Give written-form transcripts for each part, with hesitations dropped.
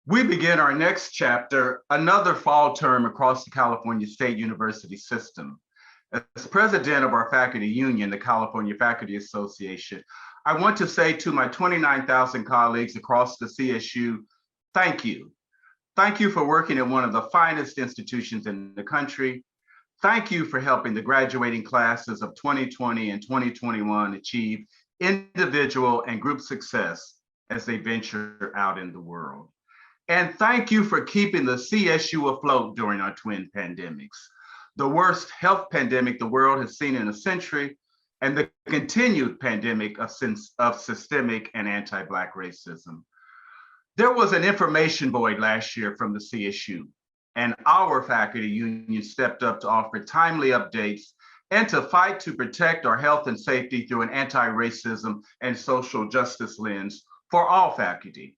We begin our next chapter, another fall term across the California State University system. As president of our faculty union, the California Faculty Association, I want to say to my 29,000 colleagues across the CSU, thank you. Thank you for working at one of the finest institutions in the country. Thank you for helping the graduating classes of 2020 and 2021 achieve individual and group success as they venture out in the world. And thank you for keeping the CSU afloat during our twin pandemics, the worst health pandemic the world has seen in a century, and the continued pandemic of systemic and anti-Black racism. There was an information void last year from the CSU, and our faculty union stepped up to offer timely updates and to fight to protect our health and safety through an anti-racism and social justice lens for all faculty.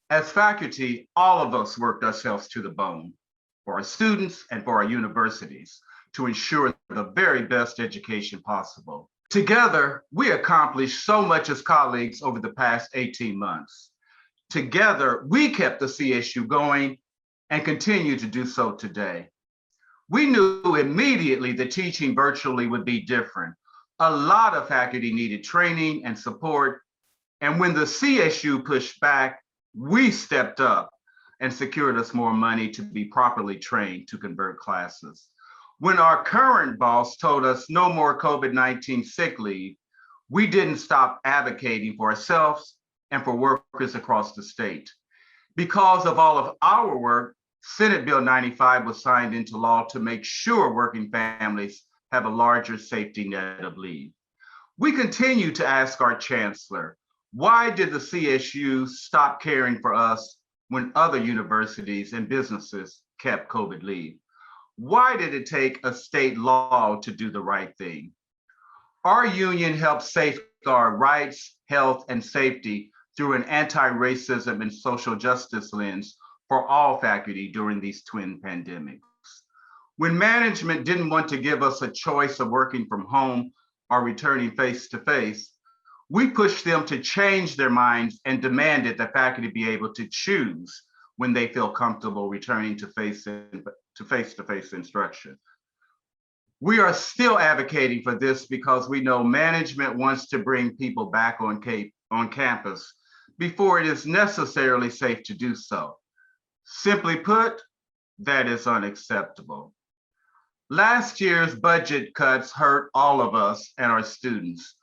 As faculty, all of us worked ourselves to the bone for our students and for our universities to ensure the very best education possible. Together, we accomplished so much as colleagues over the past 18 months. Together, we kept the CSU going and continue to do so today. We knew immediately that teaching virtually would be different. A lot of faculty needed training and support, and when the CSU pushed back, we stepped up and secured us more money to be properly trained to convert classes. When our current boss told us no more COVID-19 sick leave, we didn't stop advocating for ourselves and for workers across the state. Because of all of our work, Senate Bill 95 was signed into law to make sure working families have a larger safety net of leave. We continue to ask our chancellor, why did the CSU stop caring for us when other universities and businesses kept COVID leave? Why did it take a state law to do the right thing? Our union helps safeguard rights, health, and safety through an anti-racism and social justice lens for all faculty during these twin pandemics. When management didn't want to give us a choice of working from home or returning face-to-face, we pushed them to change their minds and demanded that faculty be able to choose when they feel comfortable returning to face-to-face instruction. We are still advocating for this because we know management wants to bring people back on campus before it is necessarily safe to do so. Simply put, that is unacceptable. Last year's budget cuts hurt all of us and our students.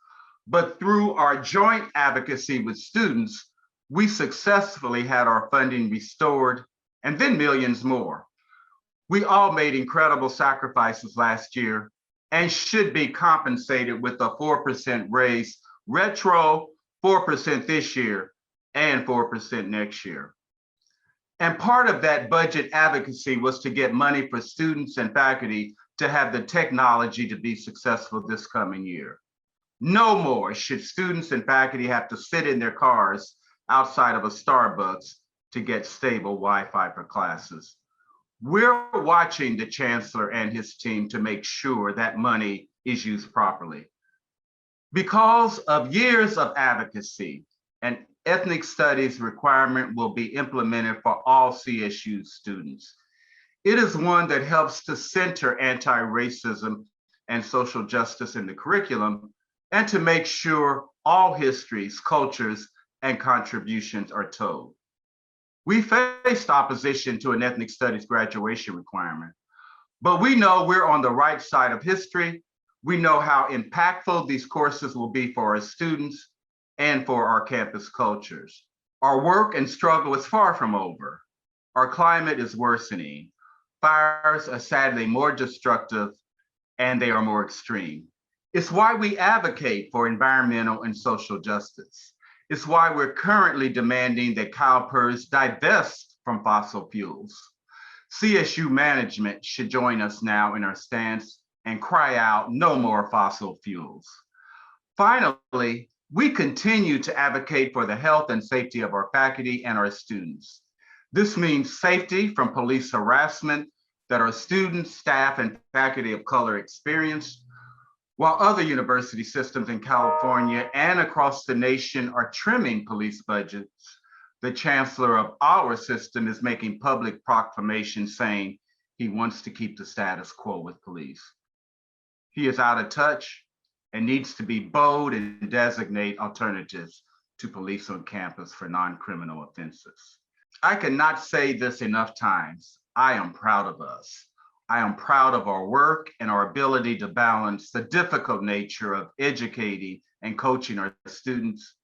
But through our joint advocacy with students, we successfully had our funding restored and then millions more. We all made incredible sacrifices last year and should be compensated with a 4% raise, retro 4% this year and 4% next year. And part of that budget advocacy was to get money for students and faculty to have the technology to be successful this coming year. No more should students and faculty have to sit in their cars outside of a Starbucks to get stable Wi-Fi for classes. We're watching the chancellor and his team to make sure that money is used properly. Because of years of advocacy, an ethnic studies requirement will be implemented for all CSU students. It is one that helps to center anti-racism and social justice in the curriculum and to make sure all histories, cultures, and contributions are told. We faced opposition to an ethnic studies graduation requirement, but we know we're on the right side of history. We know how impactful these courses will be for our students and for our campus cultures. Our work and struggle is far from over. Our climate is worsening. Fires are sadly more destructive and they are more extreme. It's why we advocate for environmental and social justice. It's why we're currently demanding that CalPERS divest from fossil fuels. CSU management should join us now in our stance and cry out no more fossil fuels. Finally, we continue to advocate for the health and safety of our faculty and our students. This means safety from police harassment that our students, staff, and faculty of color experience, while other university systems in California and across the nation are trimming police budgets. the chancellor of our system is making public proclamations saying he wants to keep the status quo with police. He is out of touch and needs to be bold and designate alternatives to police on campus for non-criminal offenses. I cannot say this enough times. I am proud of us. I am proud of our work and our ability to balance the difficult nature of educating and coaching our students,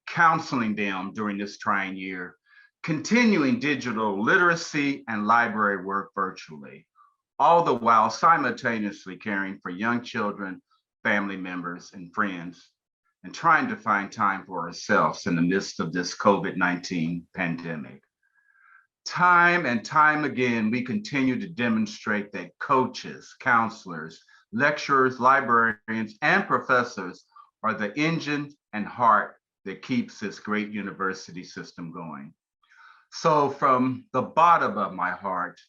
counseling them during this trying year, continuing digital literacy and library work virtually, all the while simultaneously caring for young children, family members, and friends, and trying to find time for ourselves in the midst of this COVID-19 pandemic. Time and time again, we continue to demonstrate that coaches, counselors, lecturers, librarians, and professors are the engine and heart that keeps this great university system going. So from the bottom of my heart,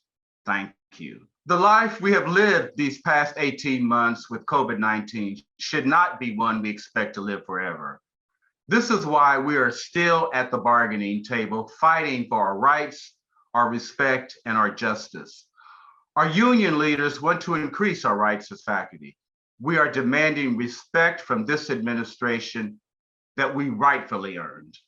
thank you. The life we have lived these past 18 months with COVID-19 should not be one we expect to live forever. This is why we are still at the bargaining table, fighting for our rights, our respect, and our justice. Our union leaders want to increase our rights as faculty. We are demanding respect from this administration that we rightfully earned.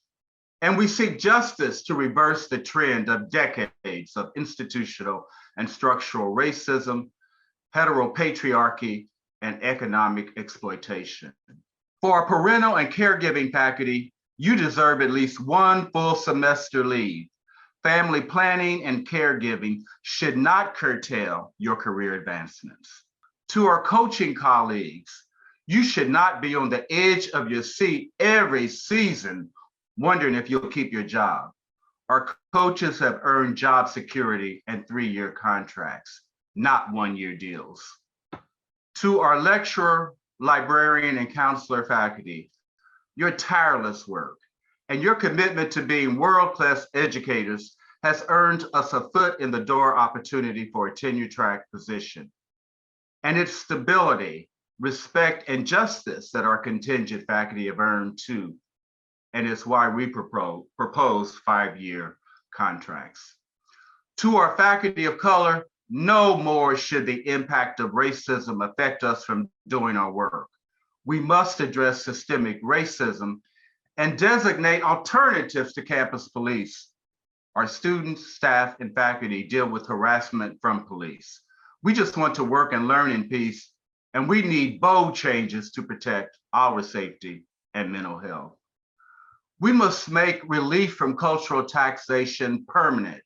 And we seek justice to reverse the trend of decades of institutional and structural racism, heteropatriarchy, and economic exploitation. For our parental and caregiving faculty, you deserve at least one full semester leave. Family planning and caregiving should not curtail your career advancements. To our coaching colleagues, you should not be on the edge of your seat every season wondering if you'll keep your job. Our coaches have earned job security and 3-year contracts, not 1-year deals. To our lecturer, librarian, and counselor faculty, your tireless work and your commitment to being world-class educators has earned us a foot in the door opportunity for a tenure-track position. And it's stability, respect, and justice that our contingent faculty have earned too. And it's why we propose 5-year contracts. To our faculty of color, no more should the impact of racism affect us from doing our work. We must address systemic racism and designate alternatives to campus police. Our students, staff, and faculty deal with harassment from police. We just want to work and learn in peace, and we need bold changes to protect our safety and mental health. We must make relief from cultural taxation permanent,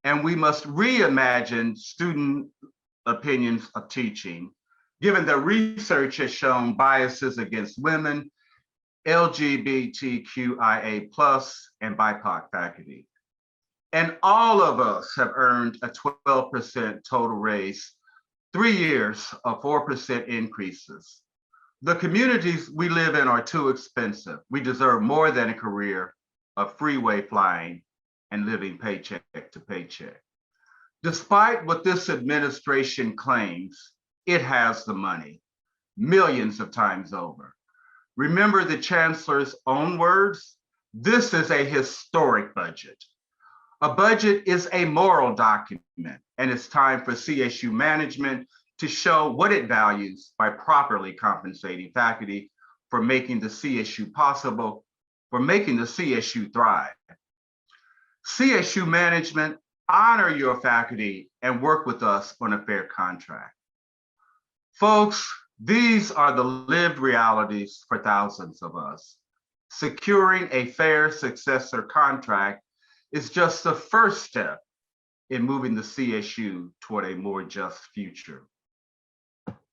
and we must reimagine student opinions of teaching, given that research has shown biases against women, LGBTQIA+, and BIPOC faculty. And all of us have earned a 12% total raise, 3 years of 4% increases. The communities we live in are too expensive. We deserve more than a career of freeway flying and living paycheck to paycheck. Despite what this administration claims, it has the money, millions of times over. Remember the chancellor's own words? This is a historic budget. A budget is a moral document, and it's time for CSU management to show what it values by properly compensating faculty for making the CSU possible, for making the CSU thrive. CSU management, honor your faculty and work with us on a fair contract. Folks, these are the lived realities for thousands of us. Securing a fair successor contract is just the first step in moving the CSU toward a more just future.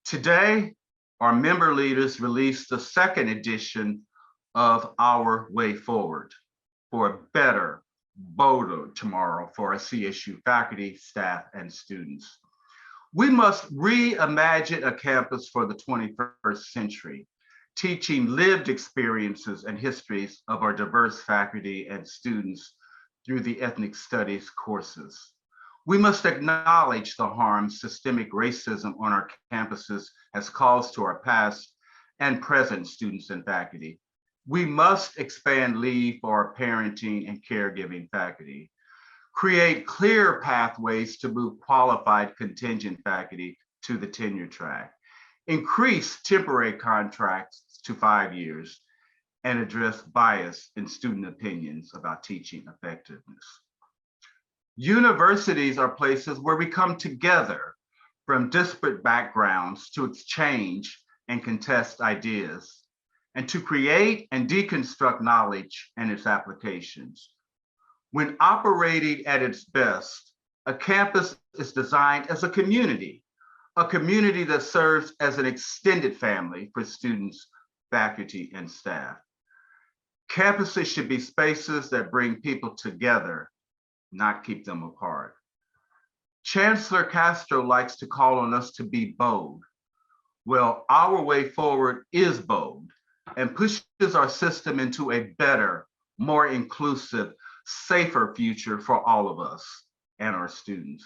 Today, our member leaders released the second edition of Our Way Forward for a better, bolder tomorrow for our CSU faculty, staff, and students. We must reimagine a campus for the 21st century, teaching lived experiences and histories of our diverse faculty and students through the ethnic studies courses. We must acknowledge the harm systemic racism on our campuses has caused to our past and present students and faculty, We must expand leave for our parenting and caregiving faculty, create clear pathways to move qualified contingent faculty to the tenure track, increase temporary contracts to 5 years, and address bias in student opinions about teaching effectiveness. Universities are places where we come together from disparate backgrounds to exchange and contest ideas, and to create and deconstruct knowledge and its applications. When operating at its best, a campus is designed as a community that serves as an extended family for students, faculty, and staff. Campuses should be spaces that bring people together, not keep them apart. Chancellor Castro likes to call on us to be bold. Well, our way forward is bold and pushes our system into a better, more inclusive, safer future for all of us and our students.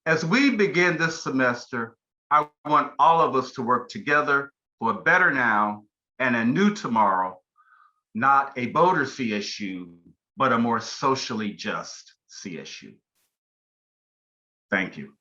As we begin this semester, I want all of us to work together for a better now and a new tomorrow, not a bolder CSU, but a more socially just CSU. Thank you.